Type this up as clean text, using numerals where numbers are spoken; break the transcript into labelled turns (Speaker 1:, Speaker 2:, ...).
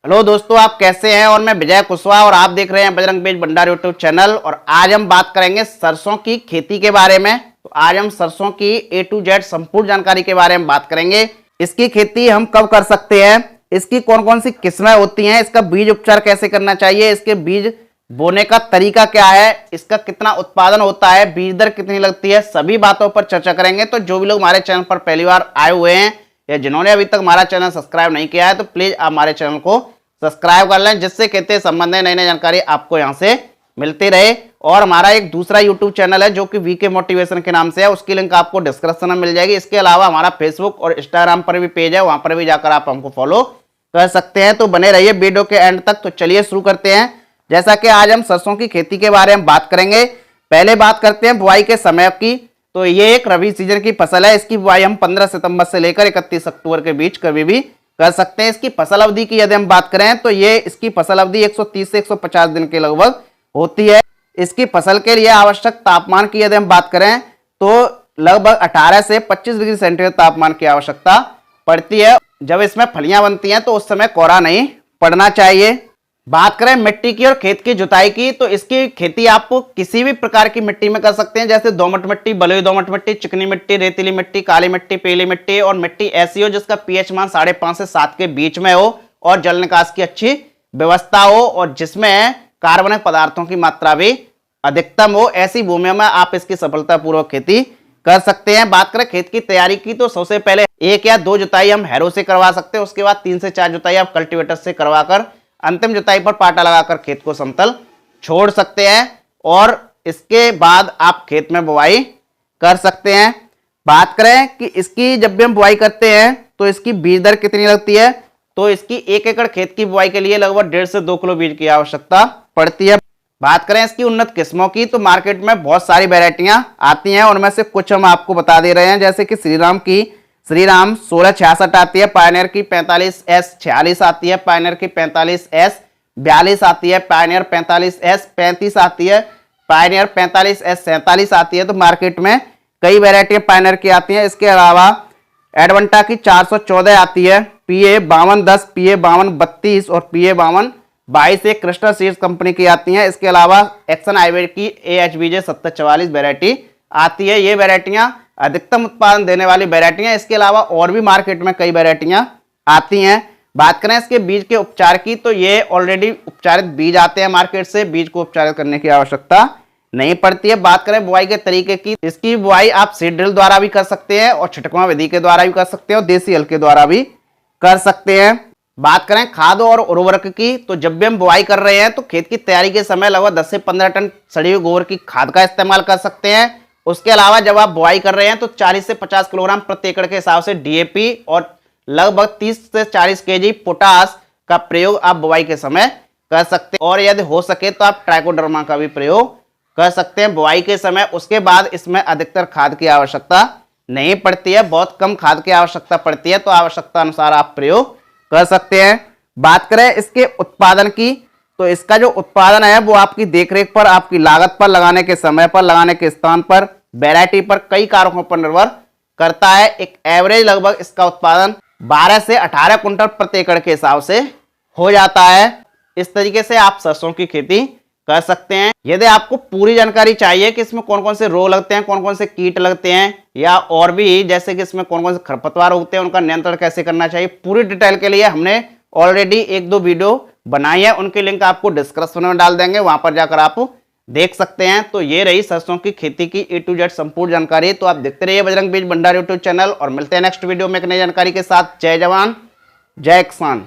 Speaker 1: Hello दोस्तों, आप कैसे हैं। और मैं विजय कुशवाहा और आप देख रहे हैं बजरंग बेज भंडार यूट्यूब चैनल। और आज हम बात करेंगे सरसों की खेती के बारे में। तो आज हम सरसों की A to Z संपूर्ण जानकारी के बारे में बात करेंगे। इसकी खेती हम कब कर सकते हैं, इसकी कौन कौन सी किस्में होती हैं, इसका बीज उपचार कैसे करना चाहिए, इसके बीज बोने का तरीका क्या है, इसका कितना उत्पादन होता है, बीज दर कितनी लगती है, सभी बातों पर चर्चा करेंगे। तो जो भी लोग हमारे चैनल पर पहली बार आए हुए हैं या जिन्होंने अभी तक हमारा चैनल सब्सक्राइब नहीं किया है तो प्लीज आप हमारे चैनल को सब्सक्राइब कर लें, जिससे खेती संबंधी नई नई जानकारी आपको यहां से मिलती रहे। और हमारा एक दूसरा यूट्यूब चैनल है जो कि वीके मोटिवेशन के नाम से है, उसकी लिंक आपको डिस्क्रिप्शन में मिल जाएगी। इसके अलावा हमारा फेसबुक और इंस्टाग्राम पर भी पेज है, वहां पर भी जाकर आप हमको फॉलो कर सकते हैं। तो बने रहिए वीडियो के एंड तक। तो चलिए शुरू करते हैं। जैसा कि आज हम सरसों की खेती के बारे में बात करेंगे। पहले बात करते हैं बुआई के समय की। तो ये एक रबी सीजन की फसल है। इसकी बुआई हम 15 सितंबर से लेकर 31 अक्टूबर के बीच कभी भी कर सकते हैं। इसकी फसल अवधि की यदि हम बात करें तो ये इसकी फसल अवधि 130 से 150 दिन के लगभग होती है। इसकी फसल के लिए आवश्यक तापमान की यदि हम बात करें तो लगभग 18 से 25 डिग्री सेंटीग्रेड तापमान की आवश्यकता पड़ती है। जब इसमें फलियां बनती हैं तो उस समय कोहरा नहीं पड़ना चाहिए। बात करें मिट्टी की और खेत की जुताई की, तो इसकी खेती आप किसी भी प्रकार की मिट्टी में कर सकते हैं, जैसे दोमट मिट्टी, बलुई दोमट मिट्टी, चिकनी मिट्टी, रेतीली मिट्टी, काली मिट्टी, पीली मिट्टी। और मिट्टी ऐसी हो जिसका पीएच मान 5.5 से 7 के बीच में हो और जल निकास की अच्छी व्यवस्था हो और जिसमें कार्बनिक पदार्थों की मात्रा भी अधिकतम हो। ऐसी भूमियों में आप इसकी सफलतापूर्वक खेती कर सकते हैं। बात करें खेत की तैयारी की तो सबसे पहले 1 या 2 जुताई हम हैरो से करवा सकते हैं। उसके बाद 3 से 4 जुताई आप कल्टीवेटर से करवाकर अंतिम जुताई पर पाटा लगाकर खेत को समतल छोड़ सकते हैं और इसके बाद आप खेत में बुआई कर सकते हैं। बात करें कि इसकी जब भी हम बुआई करते हैं तो इसकी बीज दर कितनी लगती है, तो इसकी 1 एकड़ खेत की बुआई के लिए लगभग 1.5 से 2 किलो बीज की आवश्यकता पड़ती है। बात करें इसकी उन्नत किस्मों की तो मार्केट में बहुत सारी वैरायटियां आती हैं, उनमें से कुछ हम आपको बता दे रहे हैं। जैसे कि श्रीराम 1666 आती है, पायनियर की 45S46 आती है, पायनियर की 45S42 आती है, पायनियर 45S35 आती है, पायनियर 45S47 आती है। तो मार्केट में कई वैरायटी पायनियर की आती हैं। इसके अलावा एडवंटा की 414 आती है, PA5210, PA5232 और PA5222 एक क्रिस्टल सीड्स कंपनी की आती हैं। इसके अलावा एक्शन हाईवे की AHBJ 7044 वैरायटी आती है। ये वैरायटियां अधिकतम उत्पादन देने वाली वैरायटियां। इसके अलावा और भी मार्केट में कई वैरायटियां आती हैं। बात करें इसके बीज के उपचार की तो ये ऑलरेडी उपचारित बीज आते हैं मार्केट से, बीज को उपचारित करने की आवश्यकता नहीं पड़ती है। बात करें बुआई के तरीके की, इसकी बुआई आप सीड ड्रिल द्वारा भी कर सकते हैं और छिटकवा विधि के द्वारा भी कर सकते हैं और देसी हल के द्वारा भी कर सकते हैं। बात करें खाद और उर्वरक की तो जब भी हम बुआई कर रहे हैं तो खेत की तैयारी के समय लगभग 10 से 15 टन सड़ी हुई गोबर की खाद का इस्तेमाल कर सकते हैं। उसके अलावा जब आप बुआई कर रहे हैं तो 40 से 50 किलोग्राम प्रति एकड़ के हिसाब से DAP और लगभग 30 से 40 kg पोटास का प्रयोग आप बुआई के समय कर सकते हैं। और यदि हो सके तो आप ट्राइकोडर्मा का भी प्रयोग कर सकते हैं बुआई के समय। उसके बाद इसमें अधिकतर खाद की आवश्यकता नहीं पड़ती है, बहुत कम खाद की आवश्यकता पड़ती है, तो आवश्यकता अनुसार आप प्रयोग कर सकते हैं। बात करें इसके उत्पादन की तो इसका जो उत्पादन है वो आपकी देखरेख पर, आपकी लागत पर, लगाने के समय पर, लगाने के स्थान पर, वैरायटी पर, कई कारकों पर निर्भर करता है। एक एवरेज लगभग इसका उत्पादन 12 से 18 कुंटल प्रति एकड़ के हिसाब से हो जाता है। इस तरीके से आप सरसों की खेती कर सकते हैं। यदि आपको पूरी जानकारी चाहिए कि इसमें कौन कौन से रोग लगते हैं, कौन कौन से कीट लगते हैं या और भी जैसे कि इसमें कौन कौन से खरपतवार उगते हैं, उनका नियंत्रण कैसे करना चाहिए, पूरी डिटेल के लिए हमने ऑलरेडी 1-2 वीडियो बनाई है, उनकी लिंक आपको डिस्क्रिप्शन में डाल देंगे, वहां पर जाकर आप देख सकते हैं। तो ये रही सरसों की खेती की A to Z संपूर्ण जानकारी। तो आप देखते रहिए बजरंग बेज भंडार यूट्यूब चैनल और मिलते हैं नेक्स्ट वीडियो में एक नई जानकारी के साथ। जय जवान जय किसान।